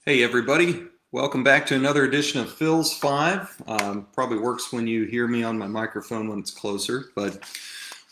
Hey everybody, welcome back to another edition of PhilsPhive. Probably works when you hear me on my microphone when it's closer, but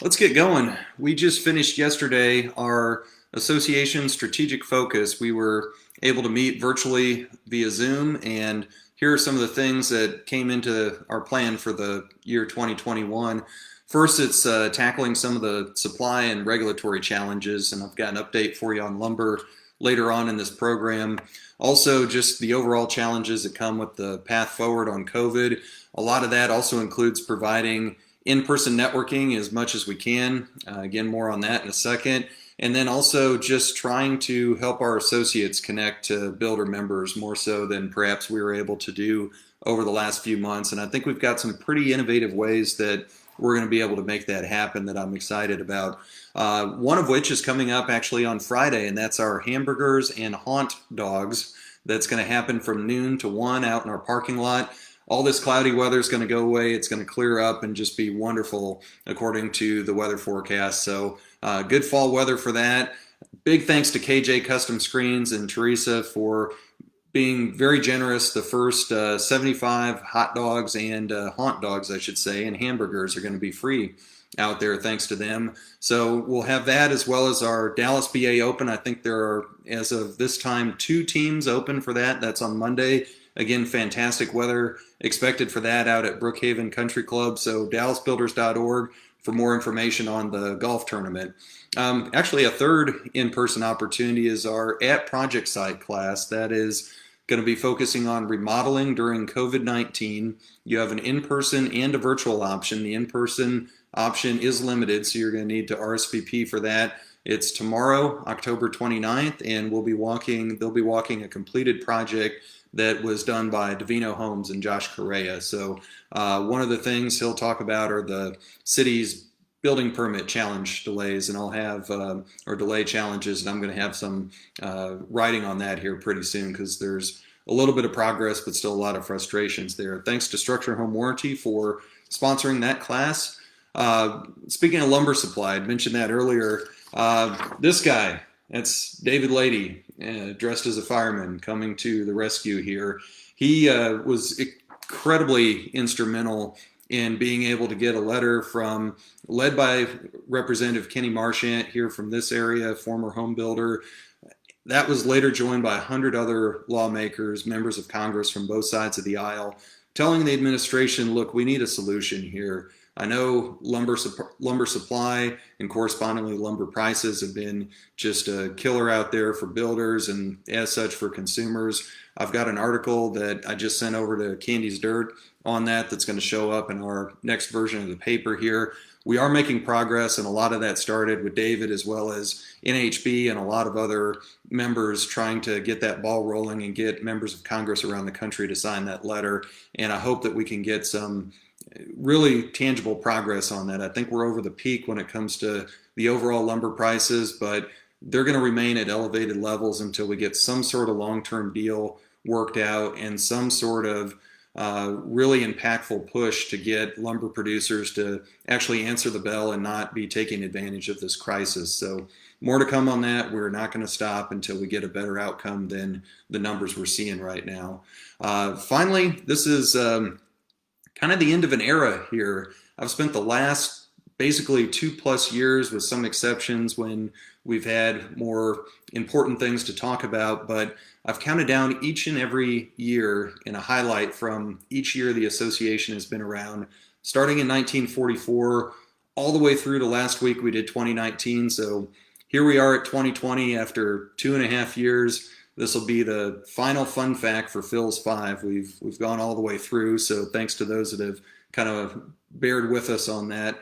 let's get going. We just finished yesterday our association strategic focus. We were able to meet virtually via Zoom, and here are some of the things that came into our plan for the year 2021. First, it's tackling some of the supply and regulatory challenges, and I've got an update for you on lumber later on in this program. Also, just the overall challenges that come with the path forward on COVID. A lot of that also includes providing in-person networking as much as we can. Again, more on that in a second. And then also just trying to help our associates connect to builder members more so than perhaps we were able to do over the last few months. And I think we've got some pretty innovative ways that we're going to be able to make that happen that I'm excited about. One of which is coming up actually on Friday, and that's our hamburgers and haunt dogs. That's going to happen from noon to 1 out in our parking lot. All this cloudy weather is going to go away. It's going to clear up and just be wonderful according to the weather forecast. So good fall weather for that. Big thanks to KJ Custom Screens and Teresa for being very generous. The first 75 hot dogs and haunt dogs, I should say, and hamburgers are going to be free out there thanks to them. So we'll have that as well as our Dallas BA Open. I think there are, as of this time, 2 teams open for that. That's on Monday. Again, fantastic weather expected for that out at Brookhaven Country Club. So dallasbuilders.org for more information on the golf tournament. Actually, a third in-person opportunity is our at project site class. That is going to be focusing on remodeling during COVID-19. You have an in-person and a virtual option. The in-person option is limited, so you're going to need to RSVP for that. It's tomorrow, October 29th, and they'll be walking a completed project that was done by Davino Homes and Josh Correa. So one of the things he'll talk about are the city's building permit challenge delays, and I'll have or delay challenges, and I'm going to have some writing on that here pretty soon because there's a little bit of progress, but still a lot of frustrations there. Thanks to Structure and Home Warranty for sponsoring that class. Speaking of lumber supply, I'd mentioned that earlier. This guy, that's David Lady, dressed as a fireman, coming to the rescue here. He was incredibly instrumental in being able to get a letter led by Representative Kenny Marchant here from this area, former home builder. That was later joined by 100 other lawmakers, members of Congress from both sides of the aisle, telling the administration, look, we need a solution here. I know lumber supply and correspondingly lumber prices have been just a killer out there for builders and as such for consumers. I've got an article that I just sent over to Candy's Dirt on that's going to show up in our next version of the paper here. We are making progress, and a lot of that started with David as well as NHB and a lot of other members trying to get that ball rolling and get members of Congress around the country to sign that letter. And I hope that we can get some really tangible progress on that. I think we're over the peak when it comes to the overall lumber prices, but they're going to remain at elevated levels until we get some sort of long-term deal worked out and some sort of really impactful push to get lumber producers to actually answer the bell and not be taking advantage of this crisis. So more to come on that. We're not going to stop until we get a better outcome than the numbers we're seeing right now. Finally, this is kind of the end of an era here. I've spent the last basically 2+ years, with some exceptions when we've had more important things to talk about, but I've counted down each and every year in a highlight from each year the association has been around, starting in 1944 all the way through to last week we did 2019. So here we are at 2020 after 2.5 years. This will be the final fun fact for PhilsPhive. We've gone all the way through, so thanks to those that have kind of bared with us on that.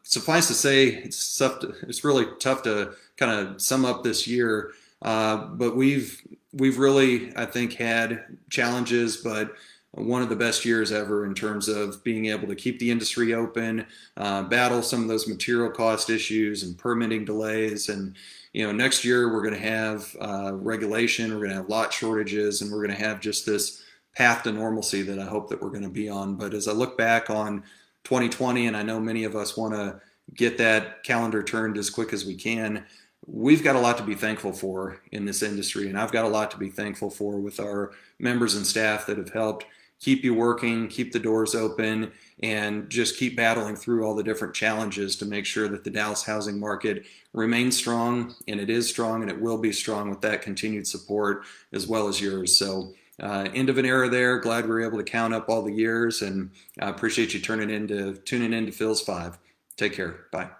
Suffice to say, it's really tough to kind of sum up this year, but we've really, I think, had challenges, but one of the best years ever in terms of being able to keep the industry open, battle some of those material cost issues and permitting delays. And next year we're going to have regulation, we're going to have lot shortages, and we're going to have just this path to normalcy that I hope that we're going to be on. But as I look back on 2020, and I know many of us want to get that calendar turned as quick as we can, we've got a lot to be thankful for in this industry, and I've got a lot to be thankful for with our members and staff that have helped keep you working, keep the doors open, and just keep battling through all the different challenges to make sure that the Dallas housing market remains strong, and it is strong, and it will be strong with that continued support as well as yours. So end of an era there. Glad we were able to count up all the years, and I appreciate you tuning into PhilsPhive. Take care. Bye.